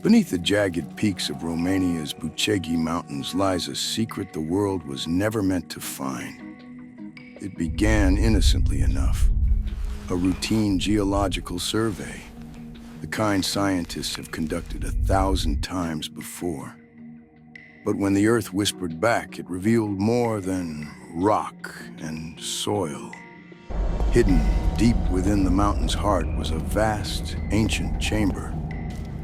Beneath the jagged peaks of Romania's Bucegi Mountains lies a secret the world was never meant to find. It began innocently enough, a routine geological survey, the kind scientists have conducted 1,000 times before. But when the Earth whispered back, it revealed more than rock and soil. Hidden deep within the mountain's heart was a vast, ancient chamber,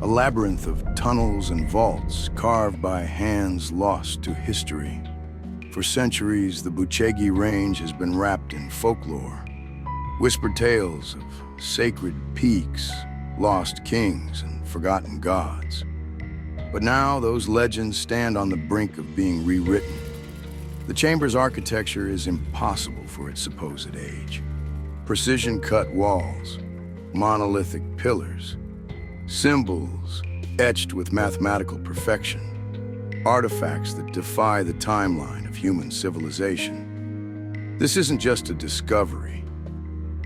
a labyrinth of tunnels and vaults carved by hands lost to history. For centuries, the Bucegi Range has been wrapped in folklore, whispered tales of sacred peaks, lost kings, and forgotten gods. But now those legends stand on the brink of being rewritten. The chamber's architecture is impossible for its supposed age. Precision-cut walls, monolithic pillars, symbols etched with mathematical perfection, artifacts that defy the timeline of human civilization. This isn't just a discovery.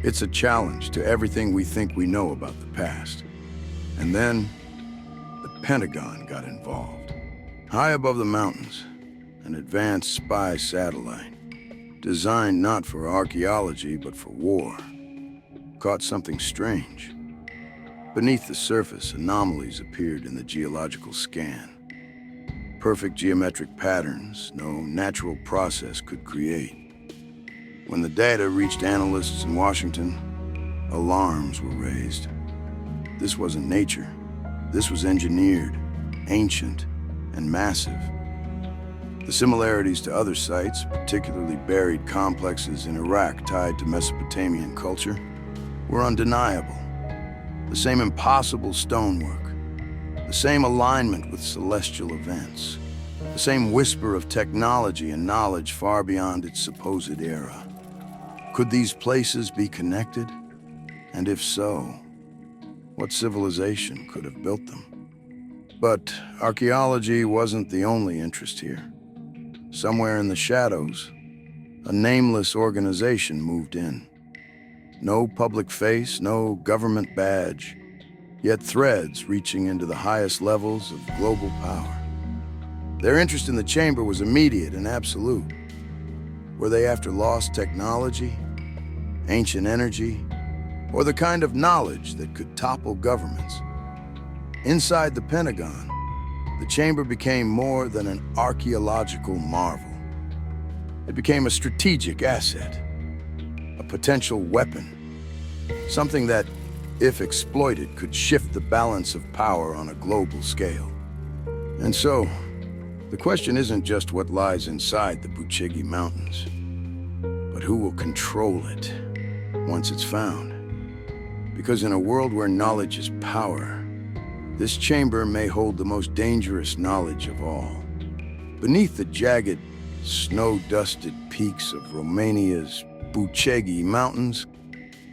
It's a challenge to everything we think we know about the past. And then, the Pentagon got involved. High above the mountains, an advanced spy satellite, designed not for archaeology but for war, caught something strange. Beneath the surface, anomalies appeared in the geological scan. Perfect geometric patterns no natural process could create. When the data reached analysts in Washington, alarms were raised. This wasn't nature. This was engineered, ancient, and massive. The similarities to other sites, particularly buried complexes in Iraq tied to Mesopotamian culture, were undeniable. The same impossible stonework, the same alignment with celestial events, the same whisper of technology and knowledge far beyond its supposed era. Could these places be connected? And if so, what civilization could have built them? But archaeology wasn't the only interest here. Somewhere in the shadows, a nameless organization moved in. No public face, no government badge, yet threads reaching into the highest levels of global power. Their interest in the chamber was immediate and absolute. Were they after lost technology, ancient energy, or the kind of knowledge that could topple governments? Inside the Pentagon, the chamber became more than an archaeological marvel. It became a strategic asset, a potential weapon, something that, if exploited, could shift the balance of power on a global scale. And so, the question isn't just what lies inside the Bucegi Mountains, but who will control it once it's found. Because in a world where knowledge is power, this chamber may hold the most dangerous knowledge of all. Beneath the jagged, snow-dusted peaks of Romania's Bucegi Mountains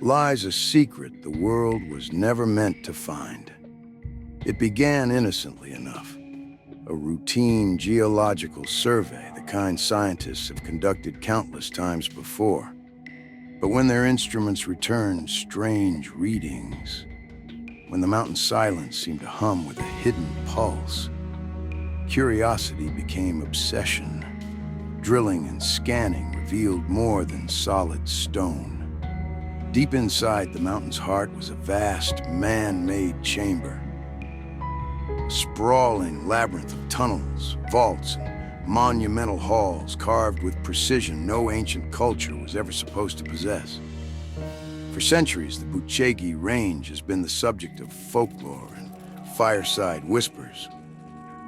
lies a secret the world was never meant to find. It began innocently enough, a routine geological survey, the kind scientists have conducted countless times before. But when their instruments returned strange readings, when the mountain's silence seemed to hum with a hidden pulse, curiosity became obsession. Drilling and scanning revealed more than solid stone. Deep inside the mountain's heart was a vast, man-made chamber. A sprawling labyrinth of tunnels, vaults, and monumental halls carved with precision no ancient culture was ever supposed to possess. For centuries, the Bucegi Range has been the subject of folklore and fireside whispers.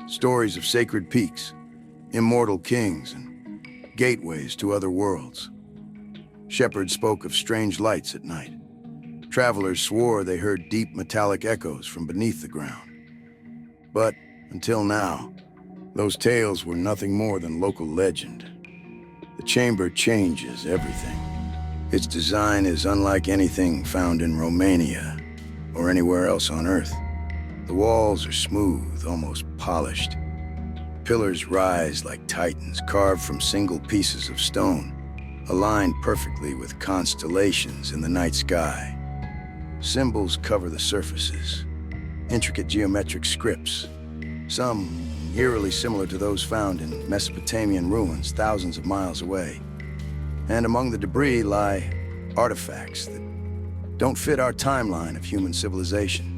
Stories of sacred peaks, immortal kings, and gateways to other worlds. Shepherds spoke of strange lights at night. Travelers swore they heard deep metallic echoes from beneath the ground. But until now, those tales were nothing more than local legend. The chamber changes everything. Its design is unlike anything found in Romania or anywhere else on Earth. The walls are smooth, almost polished. Pillars rise like titans, carved from single pieces of stone, aligned perfectly with constellations in the night sky. Symbols cover the surfaces, intricate geometric scripts, some eerily similar to those found in Mesopotamian ruins thousands of miles away. And among the debris lie artifacts that don't fit our timeline of human civilization.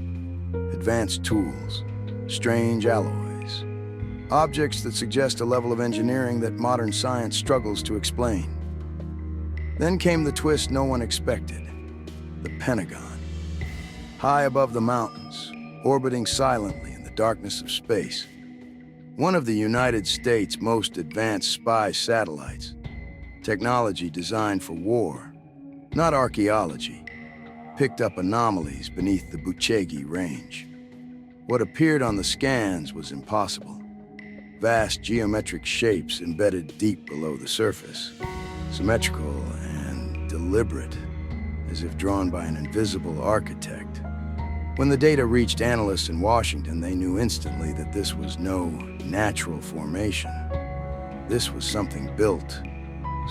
Advanced tools, strange alloys, objects that suggest a level of engineering that modern science struggles to explain. Then came the twist no one expected: the Pentagon. High above the mountains, orbiting silently in the darkness of space. One of the United States' most advanced spy satellites. Technology designed for war, not archaeology, picked up anomalies beneath the Bucegi range. What appeared on the scans was impossible. Vast geometric shapes embedded deep below the surface, symmetrical and deliberate, as if drawn by an invisible architect. When the data reached analysts in Washington, they knew instantly that this was no natural formation. This was something built,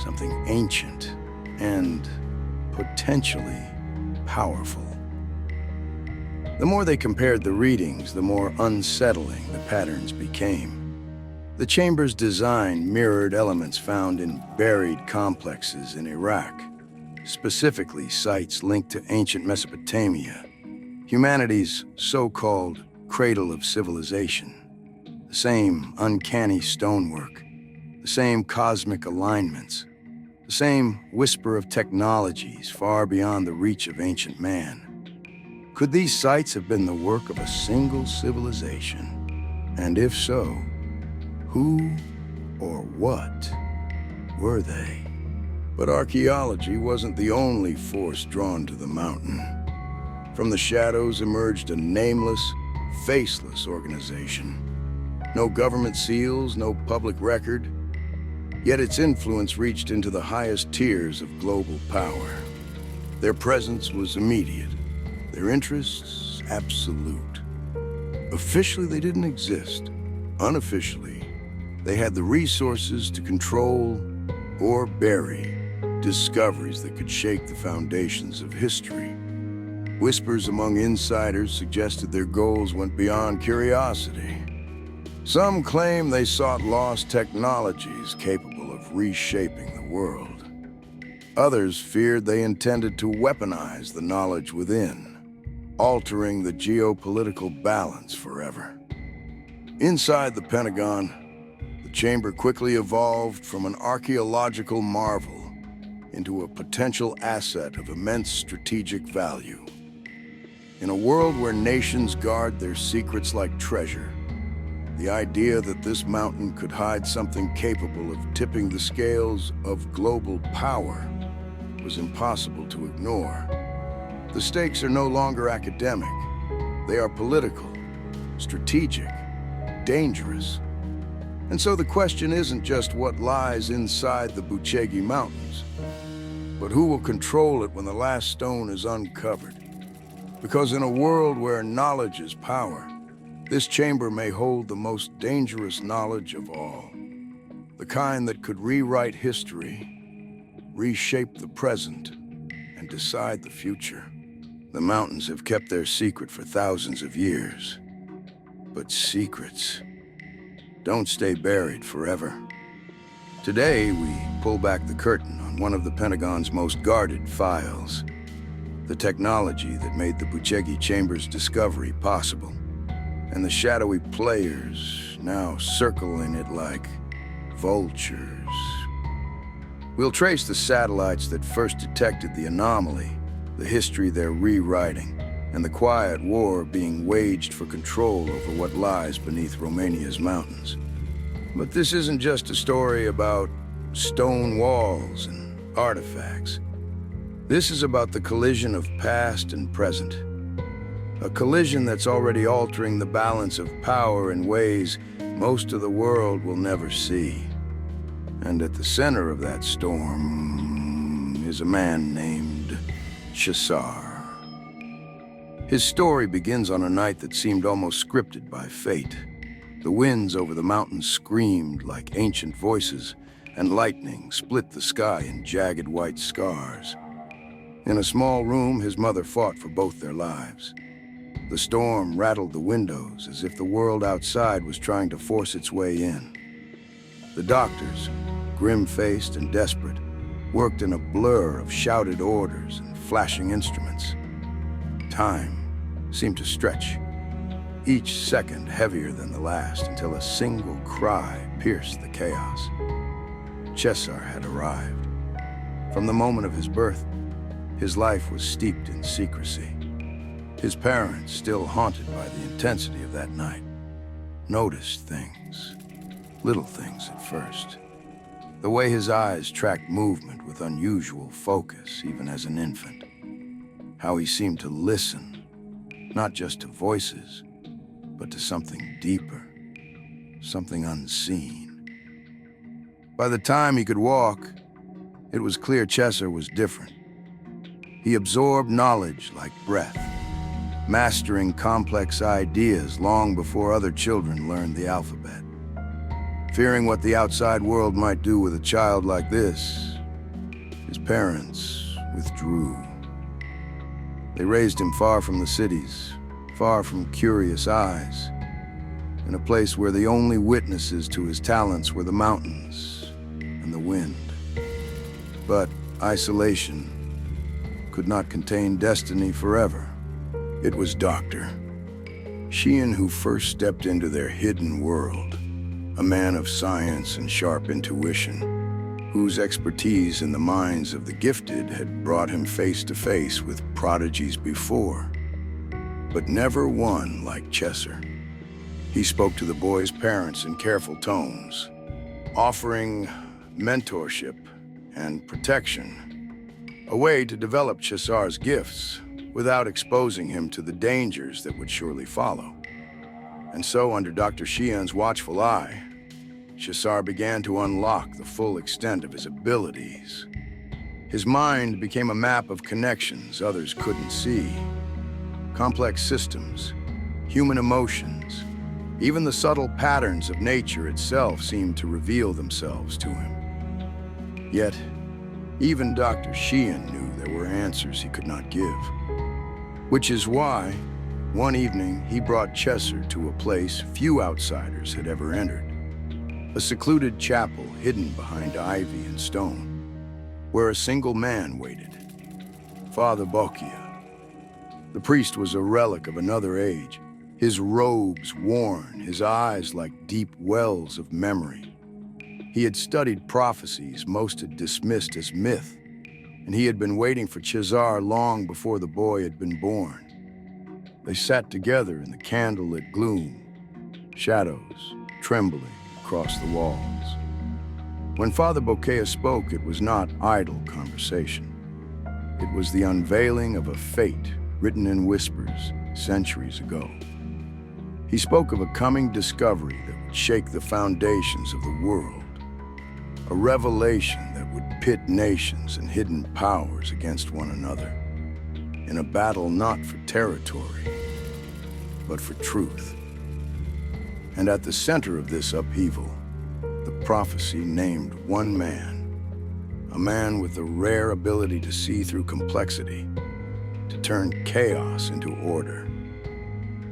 something ancient, and potentially powerful. The more they compared the readings, the more unsettling the patterns became. The chamber's design mirrored elements found in buried complexes in Iraq, specifically sites linked to ancient Mesopotamia, humanity's so-called cradle of civilization. The same uncanny stonework, the same cosmic alignments, the same whisper of technologies far beyond the reach of ancient man. Could these sites have been the work of a single civilization? And if so, who or what were they? But archaeology wasn't the only force drawn to the mountain. From the shadows emerged a nameless, faceless organization. No government seals, no public record, yet its influence reached into the highest tiers of global power. Their presence was immediate, their interests absolute. Officially, they didn't exist. Unofficially, they had the resources to control or bury discoveries that could shake the foundations of history. Whispers among insiders suggested their goals went beyond curiosity. Some claim they sought lost technologies capable of reshaping the world. Others feared they intended to weaponize the knowledge within, altering the geopolitical balance forever. Inside the Pentagon, the chamber quickly evolved from an archaeological marvel into a potential asset of immense strategic value. In a world where nations guard their secrets like treasure, the idea that this mountain could hide something capable of tipping the scales of global power was impossible to ignore. The stakes are no longer academic. They are political, strategic, dangerous. And so the question isn't just what lies inside the Bucegi Mountains, but who will control it when the last stone is uncovered. Because in a world where knowledge is power, this chamber may hold the most dangerous knowledge of all. The kind that could rewrite history, reshape the present, and decide the future. The mountains have kept their secret for thousands of years. But secrets don't stay buried forever. Today, we pull back the curtain on one of the Pentagon's most guarded files. The technology that made the Bucegi Chamber's discovery possible. And the shadowy players now circling it like vultures. We'll trace the satellites that first detected the anomaly, the history they're rewriting, and the quiet war being waged for control over what lies beneath Romania's mountains. But this isn't just a story about stone walls and artifacts. This is about the collision of past and present. A collision that's already altering the balance of power in ways most of the world will never see. And at the center of that storm is a man named Shasar. His story begins on a night that seemed almost scripted by fate. The winds over the mountains screamed like ancient voices, and lightning split the sky in jagged white scars. In a small room, his mother fought for both their lives. The storm rattled the windows as if the world outside was trying to force its way in. The doctors, grim-faced and desperate, worked in a blur of shouted orders and flashing instruments. Time seemed to stretch, each second heavier than the last, until a single cry pierced the chaos. Cesar had arrived. From the moment of his birth, his life was steeped in secrecy. His parents, still haunted by the intensity of that night, noticed things, little things at first. The way his eyes tracked movement with unusual focus, even as an infant. How he seemed to listen, not just to voices, but to something deeper, something unseen. By the time he could walk, it was clear Cesar was different. He absorbed knowledge like breath, mastering complex ideas long before other children learned the alphabet. Fearing what the outside world might do with a child like this, his parents withdrew. They raised him far from the cities, far from curious eyes, in a place where the only witnesses to his talents were the mountains and the wind. But isolation could not contain destiny forever. It was Dr. Sheehan who first stepped into their hidden world, a man of science and sharp intuition, whose expertise in the minds of the gifted had brought him face to face with prodigies before, but never one like Cesar. He spoke to the boy's parents in careful tones, offering mentorship and protection, a way to develop Cesar's gifts without exposing him to the dangers that would surely follow. And so, under Dr. Sheehan's watchful eye, Cesar began to unlock the full extent of his abilities. His mind became a map of connections others couldn't see. Complex systems, human emotions, even the subtle patterns of nature itself seemed to reveal themselves to him. Yet, even Dr. Sheehan knew there were answers he could not give. Which is why, one evening, he brought Cesar to a place few outsiders had ever entered. A secluded chapel hidden behind ivy and stone, where a single man waited, Father Bucegi. The priest was a relic of another age, his robes worn, his eyes like deep wells of memory. He had studied prophecies most had dismissed as myth, and he had been waiting for Cesar long before the boy had been born. They sat together in the candlelit gloom, shadows trembling across the walls. When Father Bucegi spoke, it was not idle conversation. It was the unveiling of a fate written in whispers centuries ago. He spoke of a coming discovery that would shake the foundations of the world, a revelation that would pit nations and hidden powers against one another, in a battle not for territory, but for truth. And at the center of this upheaval, the prophecy named one man, a man with the rare ability to see through complexity, to turn chaos into order.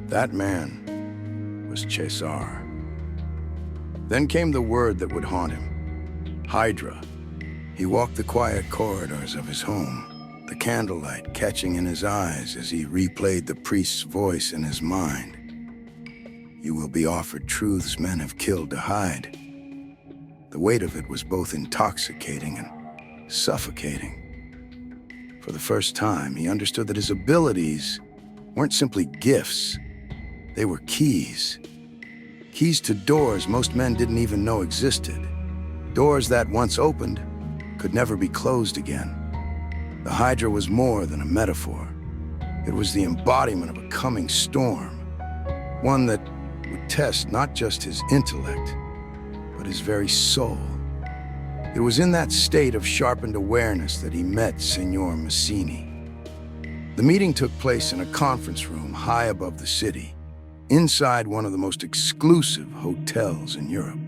That man was Cesar. Then came the word that would haunt him: Hydra. He walked the quiet corridors of his home, the candlelight catching in his eyes as he replayed the priest's voice in his mind. You will be offered truths men have killed to hide. The weight of it was both intoxicating and suffocating. For the first time, he understood that his abilities weren't simply gifts. They were keys. Keys to doors most men didn't even know existed. Doors that, once opened, could never be closed again. The Hydra was more than a metaphor. It was the embodiment of a coming storm, one that would test not just his intellect, but his very soul. It was in that state of sharpened awareness that he met Signor Massini. The meeting took place in a conference room high above the city, inside one of the most exclusive hotels in Europe.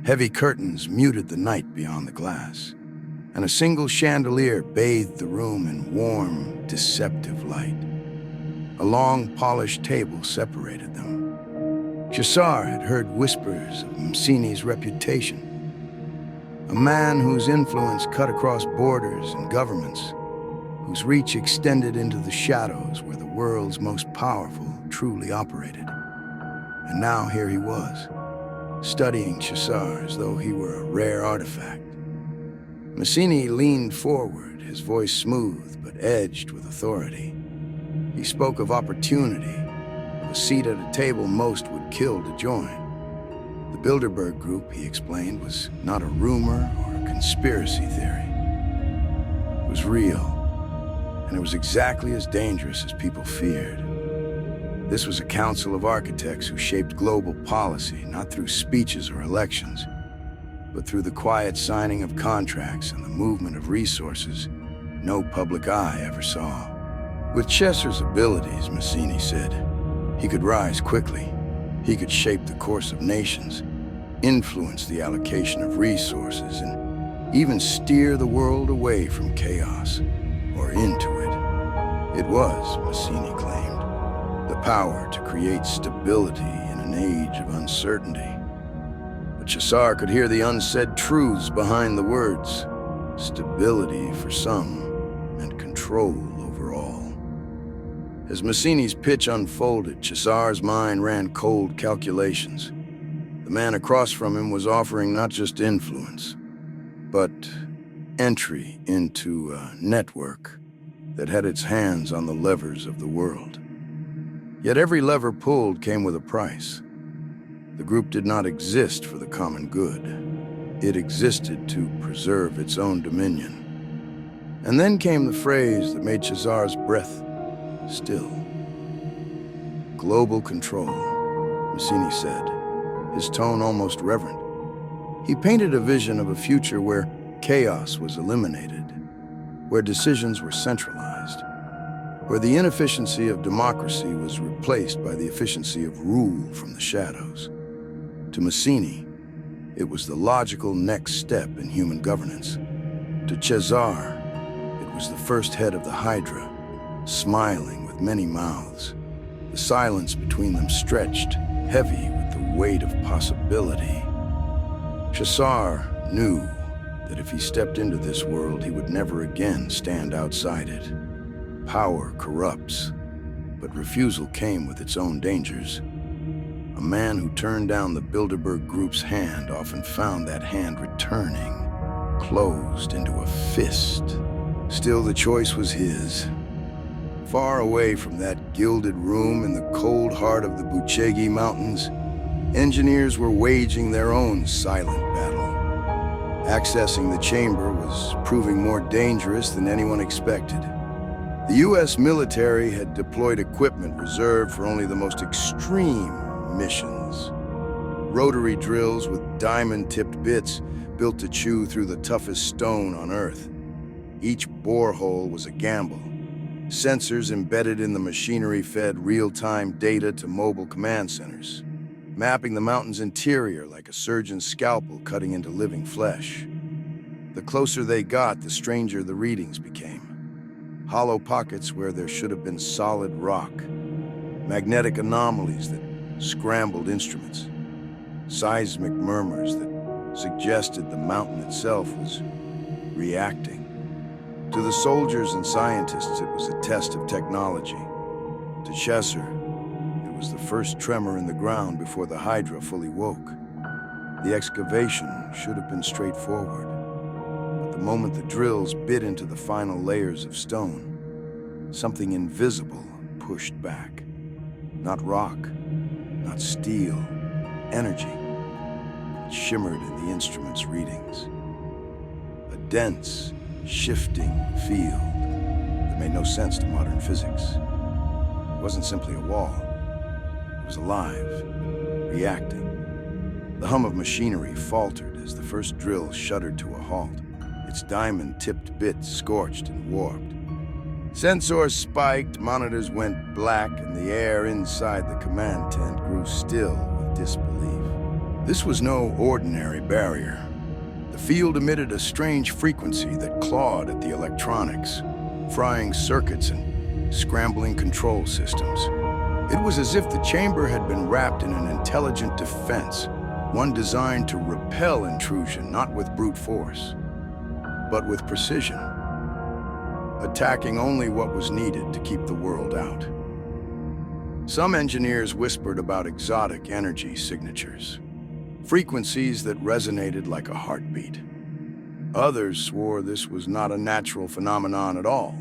Heavy curtains muted the night beyond the glass, and a single chandelier bathed the room in warm, deceptive light. A long, polished table separated them. Cesar had heard whispers of Msini's reputation. A man whose influence cut across borders and governments, whose reach extended into the shadows where the world's most powerful truly operated. And now here he was, studying Cesar as though he were a rare artifact. Msini leaned forward, his voice smooth but edged with authority. He spoke of opportunity, of a seat at a table most would kill to join. The Bilderberg Group, he explained, was not a rumor or a conspiracy theory. It was real, and it was exactly as dangerous as people feared. This was a council of architects who shaped global policy, not through speeches or elections, but through the quiet signing of contracts and the movement of resources no public eye ever saw. With Cesar's abilities, Msini said, he could rise quickly. He could shape the course of nations, influence the allocation of resources, and even steer the world away from chaos, or into it. It was, Msini claimed, the power to create stability in an age of uncertainty. But Cesar could hear the unsaid truths behind the words. Stability for some, and control over all. As Msini's pitch unfolded, Cesar's mind ran cold calculations. The man across from him was offering not just influence, but entry into a network that had its hands on the levers of the world. Yet every lever pulled came with a price. The group did not exist for the common good. It existed to preserve its own dominion. And then came the phrase that made Cesar's breath still. Global control, Msini said, his tone almost reverent. He painted a vision of a future where chaos was eliminated, where decisions were centralized, where the inefficiency of democracy was replaced by the efficiency of rule from the shadows. To Msini, it was the logical next step in human governance. To Cesar, it was the first head of the Hydra, smiling with many mouths. The silence between them stretched, heavy with the weight of possibility. Cesar knew that if he stepped into this world, he would never again stand outside it. Power corrupts, but refusal came with its own dangers. A man who turned down the Bilderberg Group's hand often found that hand returning, closed into a fist. Still, the choice was his. Far away from that gilded room in the cold heart of the Bucegi Mountains, engineers were waging their own silent battle. Accessing the chamber was proving more dangerous than anyone expected. The U.S. military had deployed equipment reserved for only the most extreme missions. Rotary drills with diamond-tipped bits built to chew through the toughest stone on Earth. Each borehole was a gamble. Sensors embedded in the machinery fed real-time data to mobile command centers, mapping the mountain's interior like a surgeon's scalpel cutting into living flesh. The closer they got, the stranger the readings became. Hollow pockets where there should have been solid rock. Magnetic anomalies that scrambled instruments. Seismic murmurs that suggested the mountain itself was reacting. To the soldiers and scientists, it was a test of technology. To Cesar, it was the first tremor in the ground before the Hydra fully woke. The excavation should have been straightforward, but the moment the drills bit into the final layers of stone, something invisible pushed back. Not rock, not steel, energy. It shimmered in the instrument's readings. A dense, shifting field that made no sense to modern physics. It wasn't simply a wall. It was alive, reacting. The hum of machinery faltered as the first drill shuddered to a halt, its diamond-tipped bit scorched and warped. Sensors spiked, monitors went black, and the air inside the command tent grew still with disbelief. This was no ordinary barrier. The field emitted a strange frequency that clawed at the electronics, frying circuits and scrambling control systems. It was as if the chamber had been wrapped in an intelligent defense, one designed to repel intrusion not with brute force, but with precision, attacking only what was needed to keep the world out. Some engineers whispered about exotic energy signatures, frequencies that resonated like a heartbeat. Others swore this was not a natural phenomenon at all,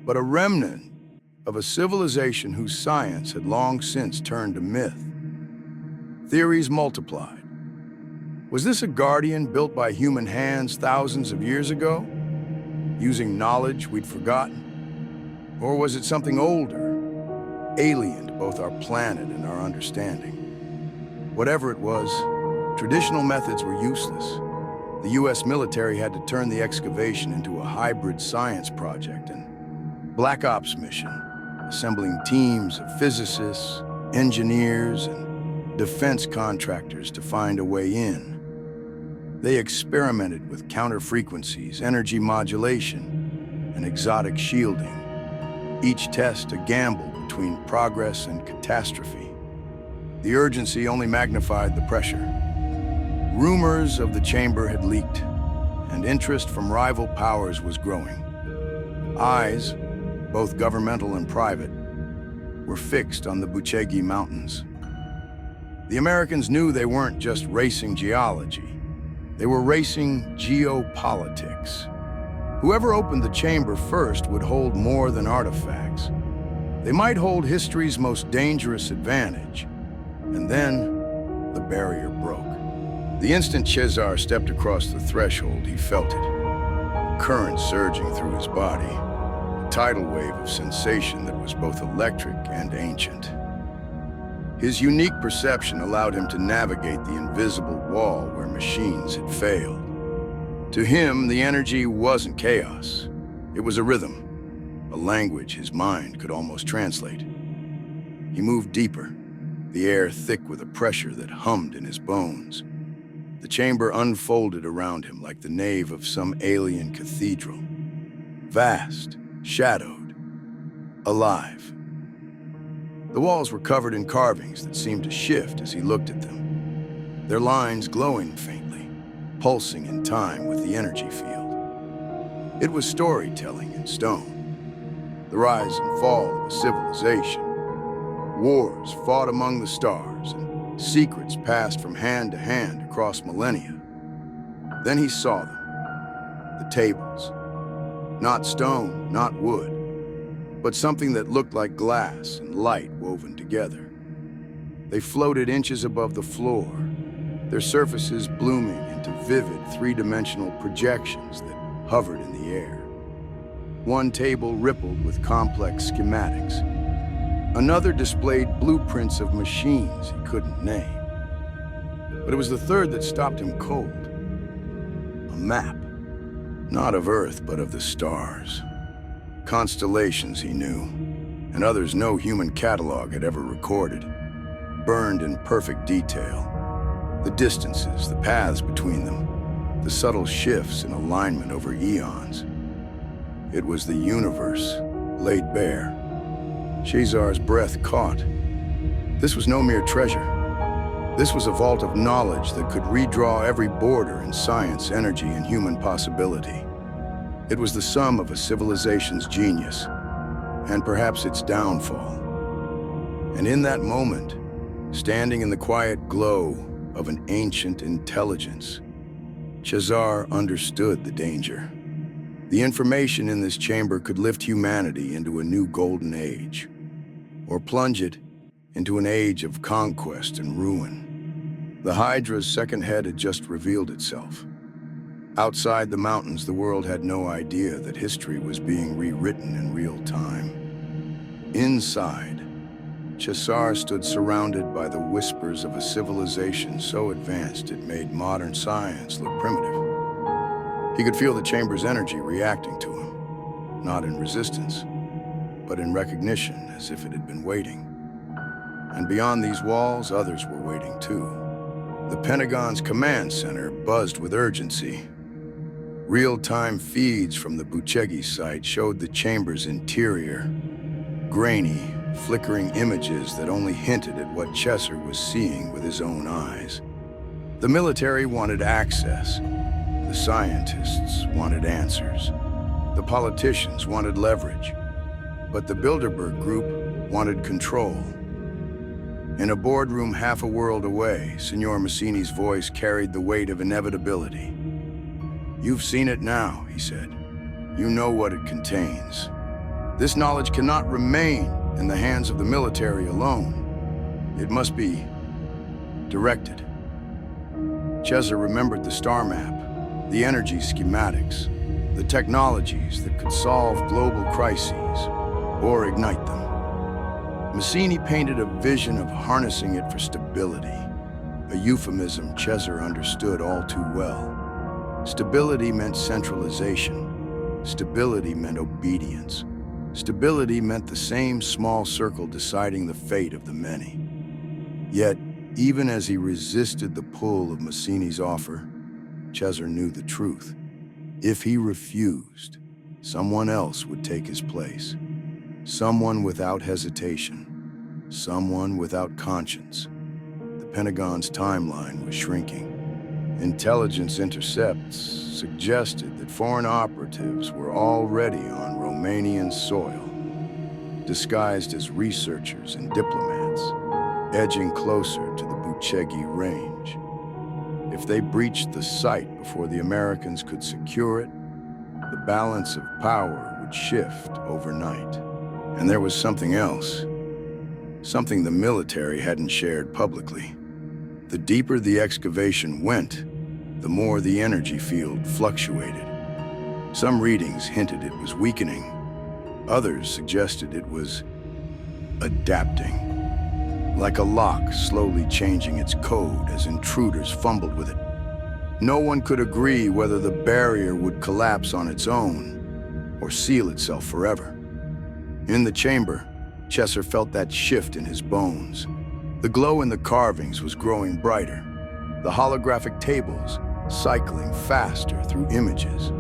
but a remnant of a civilization whose science had long since turned to myth. Theories multiplied. Was this a guardian built by human hands thousands of years ago, using knowledge we'd forgotten? Or was it something older, alien to both our planet and our understanding? Whatever it was, traditional methods were useless. The US military had to turn the excavation into a hybrid science project and black ops mission, assembling teams of physicists, engineers, and defense contractors to find a way in. They experimented with counter-frequencies, energy modulation, and exotic shielding, each test a gamble between progress and catastrophe. The urgency only magnified the pressure. Rumors of the chamber had leaked, and interest from rival powers was growing. Eyes, both governmental and private, were fixed on the Bucegi Mountains. The Americans knew they weren't just racing geology, they were racing geopolitics. Whoever opened the chamber first would hold more than artifacts. They might hold history's most dangerous advantage, and then the barrier broke. The instant Cesar stepped across the threshold, he felt it, a current surging through his body, a tidal wave of sensation that was both electric and ancient. His unique perception allowed him to navigate the invisible wall where machines had failed. To him, the energy wasn't chaos. It was a rhythm, a language his mind could almost translate. He moved deeper, the air thick with a pressure that hummed in his bones. The chamber unfolded around him like the nave of some alien cathedral. Vast, shadowed, alive. The walls were covered in carvings that seemed to shift as he looked at them, their lines glowing faintly, pulsing in time with the energy field. It was storytelling in stone, the rise and fall of a civilization, wars fought among the stars, and secrets passed from hand to hand across millennia. Then he saw them, the tables. Not stone, not wood, but something that looked like glass and light woven together. They floated inches above the floor, their surfaces blooming into vivid three-dimensional projections that hovered in the air. One table rippled with complex schematics. Another displayed blueprints of machines he couldn't name. But it was the third that stopped him cold. A map, not of Earth, but of the stars. Constellations he knew, and others no human catalog had ever recorded, burned in perfect detail. The distances, the paths between them, the subtle shifts in alignment over eons. It was the universe, laid bare. Cesar's breath caught. This was no mere treasure. This was a vault of knowledge that could redraw every border in science, energy, and human possibility. It was the sum of a civilization's genius, and perhaps its downfall. And in that moment, standing in the quiet glow of an ancient intelligence, Cesar understood the danger. The information in this chamber could lift humanity into a new golden age, or plunge it into an age of conquest and ruin. The Hydra's second head had just revealed itself. Outside the mountains, the world had no idea that history was being rewritten in real time. Inside, Cesar stood surrounded by the whispers of a civilization so advanced it made modern science look primitive. He could feel the chamber's energy reacting to him, not in resistance, but in recognition, as if it had been waiting. And beyond these walls, others were waiting too. The Pentagon's command center buzzed with urgency. Real-time feeds from the Bucegi site showed the chamber's interior, grainy, flickering images that only hinted at what Chesser was seeing with his own eyes. The military wanted access. The scientists wanted answers. The politicians wanted leverage. But the Bilderberg Group wanted control. In a boardroom half a world away, Signor Massini's voice carried the weight of inevitability. "You've seen it now," he said. "You know what it contains. This knowledge cannot remain in the hands of the military alone. It must be directed." Chesser remembered the star map, the energy schematics, the technologies that could solve global crises or ignite them. Massini painted a vision of harnessing it for stability, a euphemism Chesser understood all too well. Stability meant centralization. Stability meant obedience. Stability meant the same small circle deciding the fate of the many. Yet, even as he resisted the pull of Massini's offer, Chesser knew the truth. If he refused, someone else would take his place. Someone without hesitation. Someone without conscience. The Pentagon's timeline was shrinking. Intelligence intercepts suggested that foreign operatives were already on Romanian soil, disguised as researchers and diplomats, edging closer to the Bucegi range. If they breached the site before the Americans could secure it, the balance of power would shift overnight. And there was something else, something the military hadn't shared publicly. The deeper the excavation went, the more the energy field fluctuated. Some readings hinted it was weakening. Others suggested it was adapting, like a lock slowly changing its code as intruders fumbled with it. No one could agree whether the barrier would collapse on its own or seal itself forever. In the chamber, Chesser felt that shift in his bones. The glow in the carvings was growing brighter, the holographic tables cycling faster through images,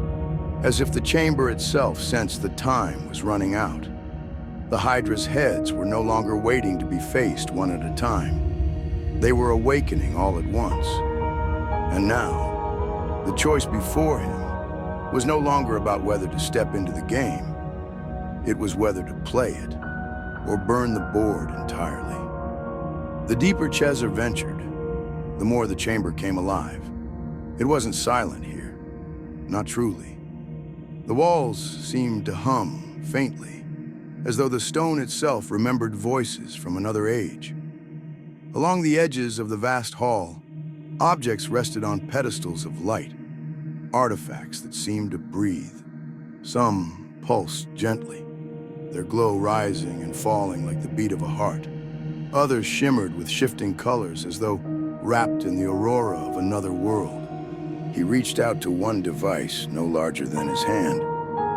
as if the chamber itself sensed the time was running out. The Hydra's heads were no longer waiting to be faced one at a time. They were awakening all at once. And now, the choice before him was no longer about whether to step into the game. It was whether to play it or burn the board entirely. The deeper Chesser ventured, the more the chamber came alive. It wasn't silent here, not truly. The walls seemed to hum faintly, as though the stone itself remembered voices from another age. Along the edges of the vast hall, objects rested on pedestals of light, artifacts that seemed to breathe. Some pulsed gently, their glow rising and falling like the beat of a heart. Others shimmered with shifting colors as though wrapped in the aurora of another world. He reached out to one device, no larger than his hand,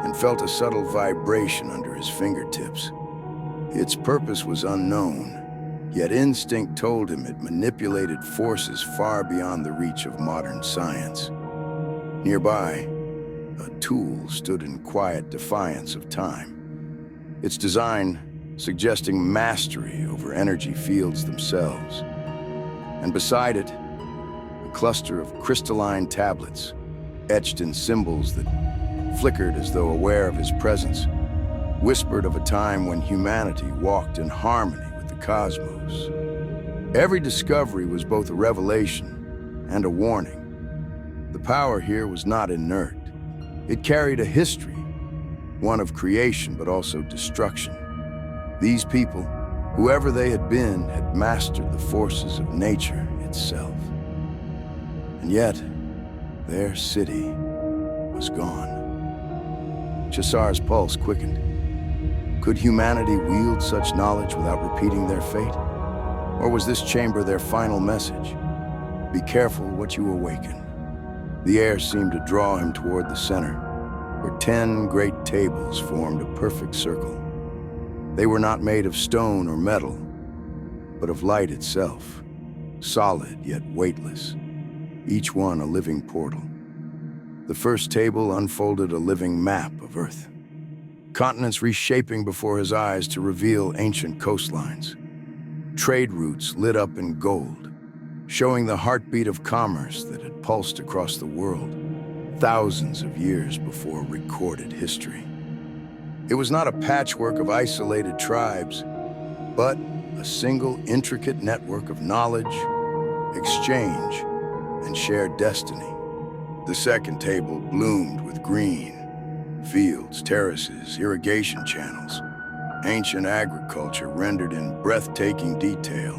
and felt a subtle vibration under his fingertips. Its purpose was unknown, yet instinct told him it manipulated forces far beyond the reach of modern science. Nearby, a tool stood in quiet defiance of time, its design suggesting mastery over energy fields themselves. And beside it, a cluster of crystalline tablets, etched in symbols that flickered as though aware of his presence, whispered of a time when humanity walked in harmony with the cosmos. Every discovery was both a revelation and a warning. The power here was not inert. It carried a history, one of creation but also destruction. These people, whoever they had been, had mastered the forces of nature itself. And yet, their city was gone. Chesser's pulse quickened. Could humanity wield such knowledge without repeating their fate? Or was this chamber their final message? Be careful what you awaken. The air seemed to draw him toward the center, where 10 great tables formed a perfect circle. They were not made of stone or metal, but of light itself, solid yet weightless, each one a living portal. The first table unfolded a living map of Earth, continents reshaping before his eyes to reveal ancient coastlines. Trade routes lit up in gold, showing the heartbeat of commerce that had pulsed across the world thousands of years before recorded history. It was not a patchwork of isolated tribes, but a single intricate network of knowledge, exchange, and shared destiny. The second table bloomed with green, fields, terraces, irrigation channels, ancient agriculture rendered in breathtaking detail,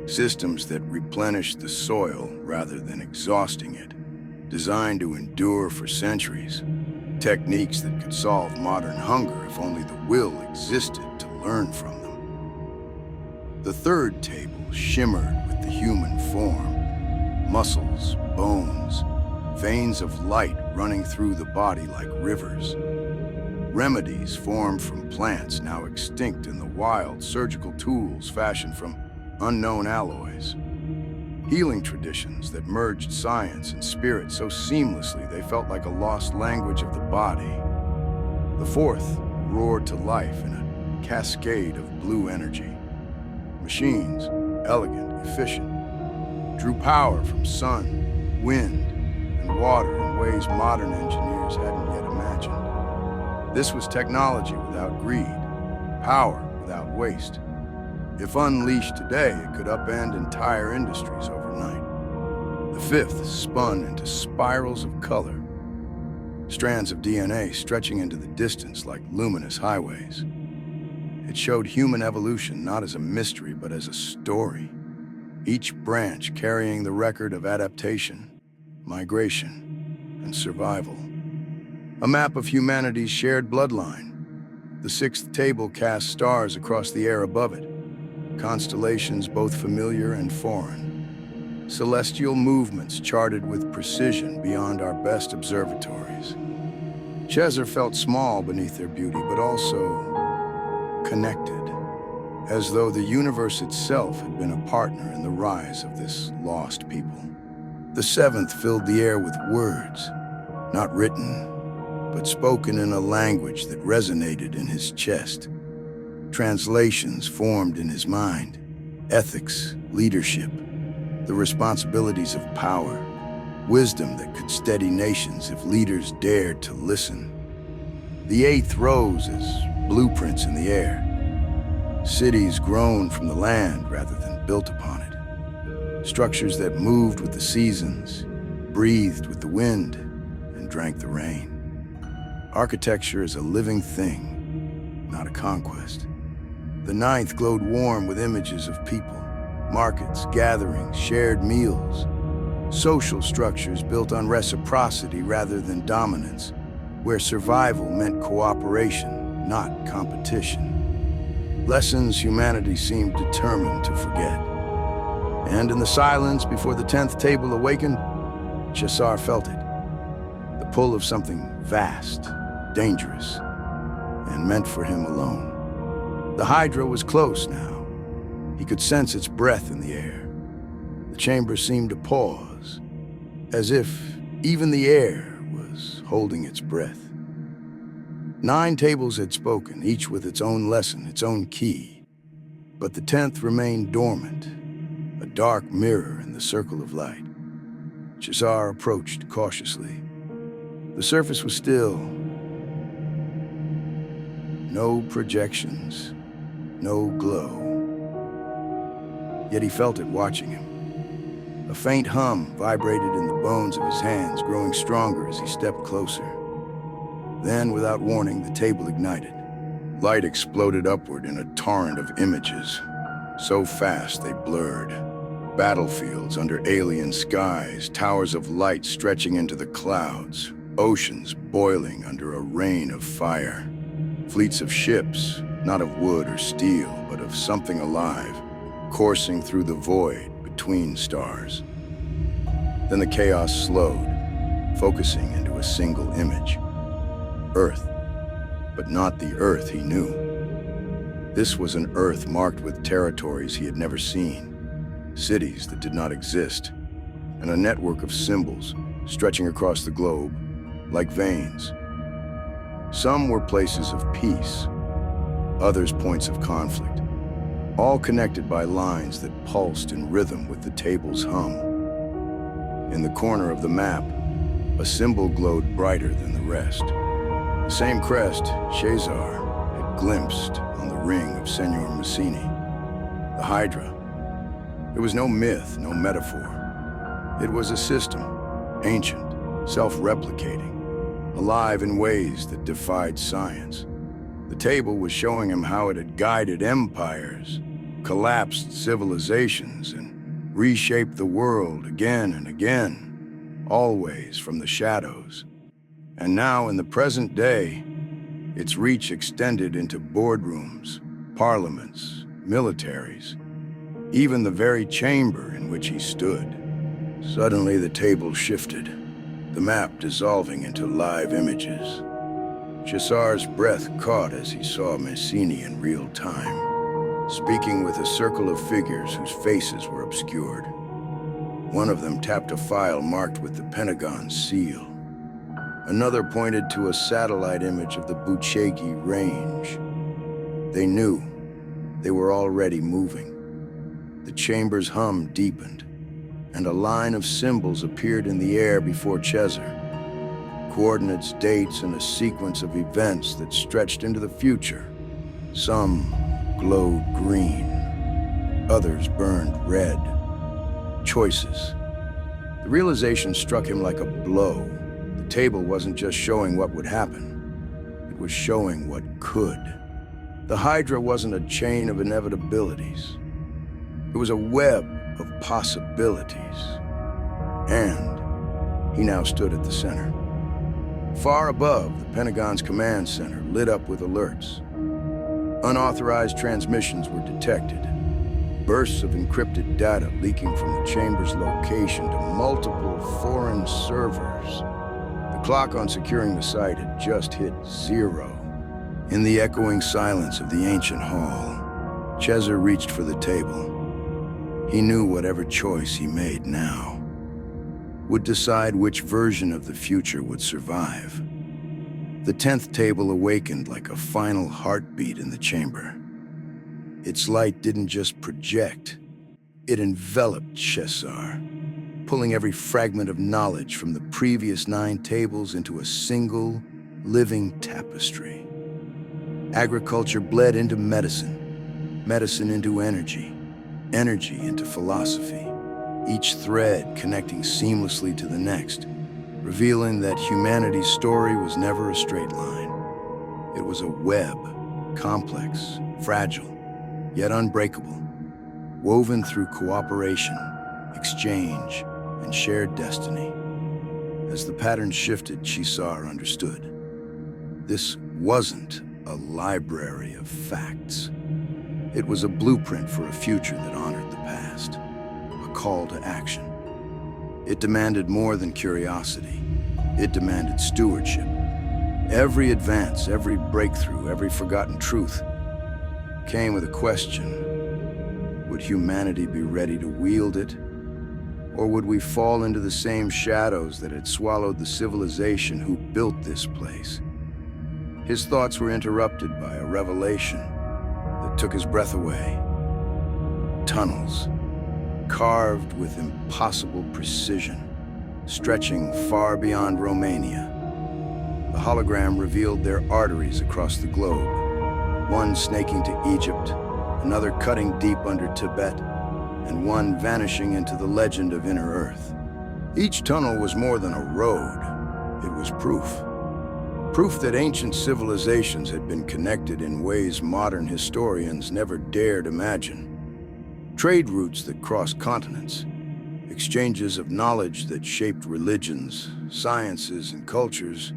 systems that replenished the soil rather than exhausting it, designed to endure for centuries, techniques that could solve modern hunger if only the will existed to learn from them. The third table shimmered with the human form, muscles, bones, veins of light running through the body like rivers. Remedies formed from plants now extinct in the wild, surgical tools fashioned from unknown alloys. Healing traditions that merged science and spirit so seamlessly they felt like a lost language of the body. The fourth roared to life in a cascade of blue energy. Machines, elegant, efficient, drew power from sun, wind, and water in ways modern engineers hadn't yet imagined. This was technology without greed, power without waste. If unleashed today, it could upend entire industries overnight. The fifth spun into spirals of color, strands of DNA stretching into the distance like luminous highways. It showed human evolution not as a mystery, but as a story, each branch carrying the record of adaptation, migration, and survival. A map of humanity's shared bloodline. The sixth table cast stars across the air above it, constellations both familiar and foreign, celestial movements charted with precision beyond our best observatories. Cesar felt small beneath their beauty, but also connected, as though the universe itself had been a partner in the rise of this lost people. The seventh filled the air with words, not written, but spoken in a language that resonated in his chest. Translations formed in his mind, ethics, leadership, the responsibilities of power, wisdom that could steady nations if leaders dared to listen. The eighth rose as blueprints in the air, cities grown from the land rather than built upon it, structures that moved with the seasons, breathed with the wind, and drank the rain. Architecture is a living thing, not a conquest. The ninth glowed warm with images of people, markets, gatherings, shared meals, social structures built on reciprocity rather than dominance, where survival meant cooperation, not competition. Lessons humanity seemed determined to forget. And in the silence before the 10th table awakened, Cesar felt it. The pull of something vast, dangerous, and meant for him alone. The Hydra was close now. He could sense its breath in the air. The chamber seemed to pause, as if even the air was holding its breath. 9 tables had spoken, each with its own lesson, its own key. But the 10th remained dormant, a dark mirror in the circle of light. Cesar approached cautiously. The surface was still. No projections, no glow. Yet he felt it watching him. A faint hum vibrated in the bones of his hands, growing stronger as he stepped closer. Then, without warning, the table ignited. Light exploded upward in a torrent of images, so fast they blurred. Battlefields under alien skies, towers of light stretching into the clouds, oceans boiling under a rain of fire. Fleets of ships, not of wood or steel, but of something alive, coursing through the void between stars. Then the chaos slowed, focusing into a single image. Earth, but not the Earth he knew. This was an Earth marked with territories he had never seen, cities that did not exist, and a network of symbols stretching across the globe like veins. Some were places of peace, others points of conflict, all connected by lines that pulsed in rhythm with the table's hum. In the corner of the map, a symbol glowed brighter than the rest. The same crest Cesar had glimpsed on the ring of Senor Massini, the Hydra. It was no myth, no metaphor. It was a system, ancient, self-replicating, alive in ways that defied science. The table was showing him how it had guided empires, collapsed civilizations, and reshaped the world again and again, always from the shadows. And now, in the present day, its reach extended into boardrooms, parliaments, militaries, even the very chamber in which he stood. Suddenly, the table shifted, the map dissolving into live images. Cesar's breath caught as he saw Massini in real time, speaking with a circle of figures whose faces were obscured. One of them tapped a file marked with the Pentagon seal. Another pointed to a satellite image of the Bucegi range. They knew they were already moving. The chamber's hum deepened, and a line of symbols appeared in the air before Cesar. Coordinates, dates, and a sequence of events that stretched into the future. Some glowed green, others burned red. Choices. The realization struck him like a blow. The table wasn't just showing what would happen, it was showing what could. The Hydra wasn't a chain of inevitabilities. It was a web of possibilities. And he now stood at the center. Far above, the Pentagon's command center lit up with alerts. Unauthorized transmissions were detected. Bursts of encrypted data leaking from the chamber's location to multiple foreign servers. The clock on securing the site had just hit 0. In the echoing silence of the ancient hall, Cesar reached for the table. He knew whatever choice he made now would decide which version of the future would survive. The 10th table awakened like a final heartbeat in the chamber. Its light didn't just project, it enveloped Cesar, pulling every fragment of knowledge from the previous 9 tables into a single, living tapestry. Agriculture bled into medicine, medicine into energy, energy into philosophy, each thread connecting seamlessly to the next, revealing that humanity's story was never a straight line. It was a web, complex, fragile, yet unbreakable, woven through cooperation, exchange, and shared destiny. As the pattern shifted, Cesar understood. This wasn't a library of facts. It was a blueprint for a future that honored the past, a call to action. It demanded more than curiosity. It demanded stewardship. Every advance, every breakthrough, every forgotten truth came with a question. Would humanity be ready to wield it? Or would we fall into the same shadows that had swallowed the civilization who built this place? His thoughts were interrupted by a revelation that took his breath away. Tunnels, carved with impossible precision, stretching far beyond Romania. The hologram revealed their arteries across the globe, one snaking to Egypt, another cutting deep under Tibet, and one vanishing into the legend of Inner Earth. Each tunnel was more than a road. It was proof. Proof that ancient civilizations had been connected in ways modern historians never dared imagine. Trade routes that crossed continents, exchanges of knowledge that shaped religions, sciences, and cultures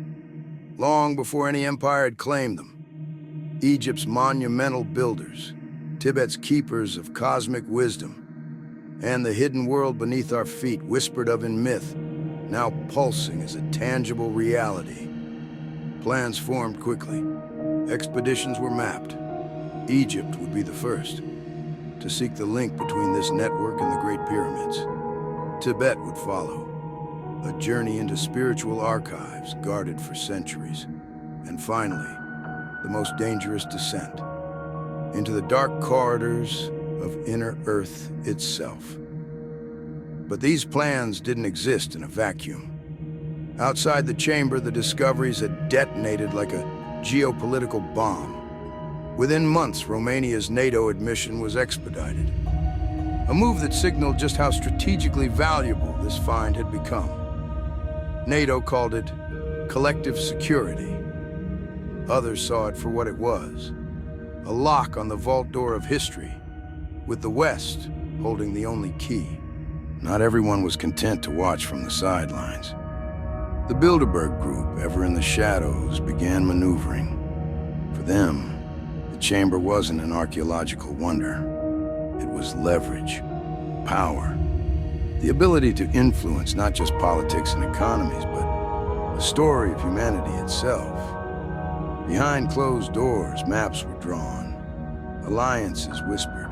long before any empire had claimed them. Egypt's monumental builders, Tibet's keepers of cosmic wisdom, and the hidden world beneath our feet, whispered of in myth, now pulsing as a tangible reality. Plans formed quickly. Expeditions were mapped. Egypt would be the first to seek the link between this network and the Great Pyramids. Tibet would follow, a journey into spiritual archives guarded for centuries. And finally, the most dangerous descent, into the dark corridors of inner Earth itself. But these plans didn't exist in a vacuum. Outside the chamber, the discoveries had detonated like a geopolitical bomb. Within months, Romania's NATO admission was expedited. A move that signaled just how strategically valuable this find had become. NATO called it collective security. Others saw it for what it was, a lock on the vault door of history, with the West holding the only key. Not everyone was content to watch from the sidelines. The Bilderberg group, ever in the shadows, began maneuvering. For them, the chamber wasn't an archaeological wonder. It was leverage, power, the ability to influence not just politics and economies, but the story of humanity itself. Behind closed doors, maps were drawn, alliances whispered,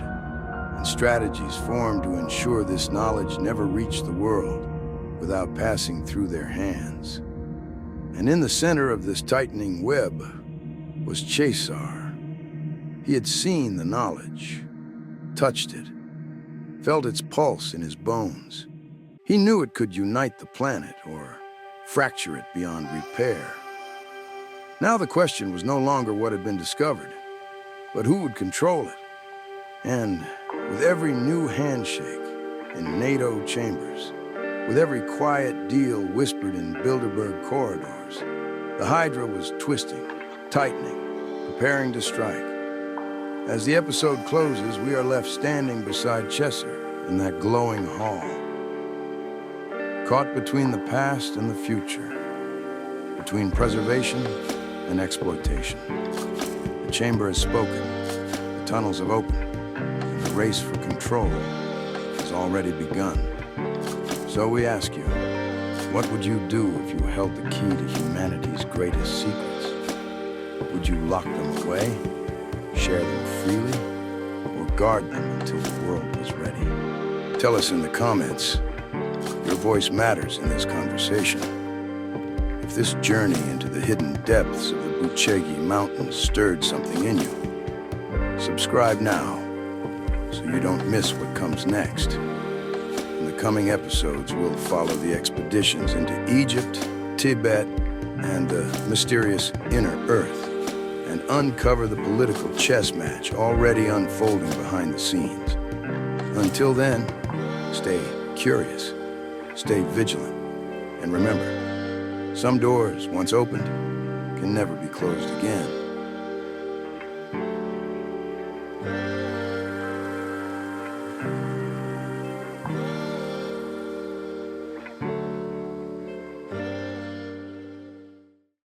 and strategies formed to ensure this knowledge never reached the world without passing through their hands. And in the center of this tightening web was Cesar. He had seen the knowledge, touched it, felt its pulse in his bones. He knew it could unite the planet or fracture it beyond repair. Now the question was no longer what had been discovered, but who would control it. And with every new handshake in NATO chambers, with every quiet deal whispered in Bilderberg corridors, the Hydra was twisting, tightening, preparing to strike. As the episode closes, we are left standing beside Cesar in that glowing hall, caught between the past and the future, between preservation and exploitation. The chamber has spoken, the tunnels have opened, and the race for control has already begun. So we ask you, what would you do if you held the key to humanity's greatest secrets? Would you lock them away, share them freely, or guard them until the world was ready? Tell us in the comments. Your voice matters in this conversation. If this journey into the hidden depths of the Bucegi Mountains stirred something in you, subscribe now so you don't miss what comes next. In the coming episodes, we'll follow the expeditions into Egypt, Tibet, and the mysterious inner Earth, and uncover the political chess match already unfolding behind the scenes. Until then, stay curious, stay vigilant, and remember, some doors, once opened, can never be closed again.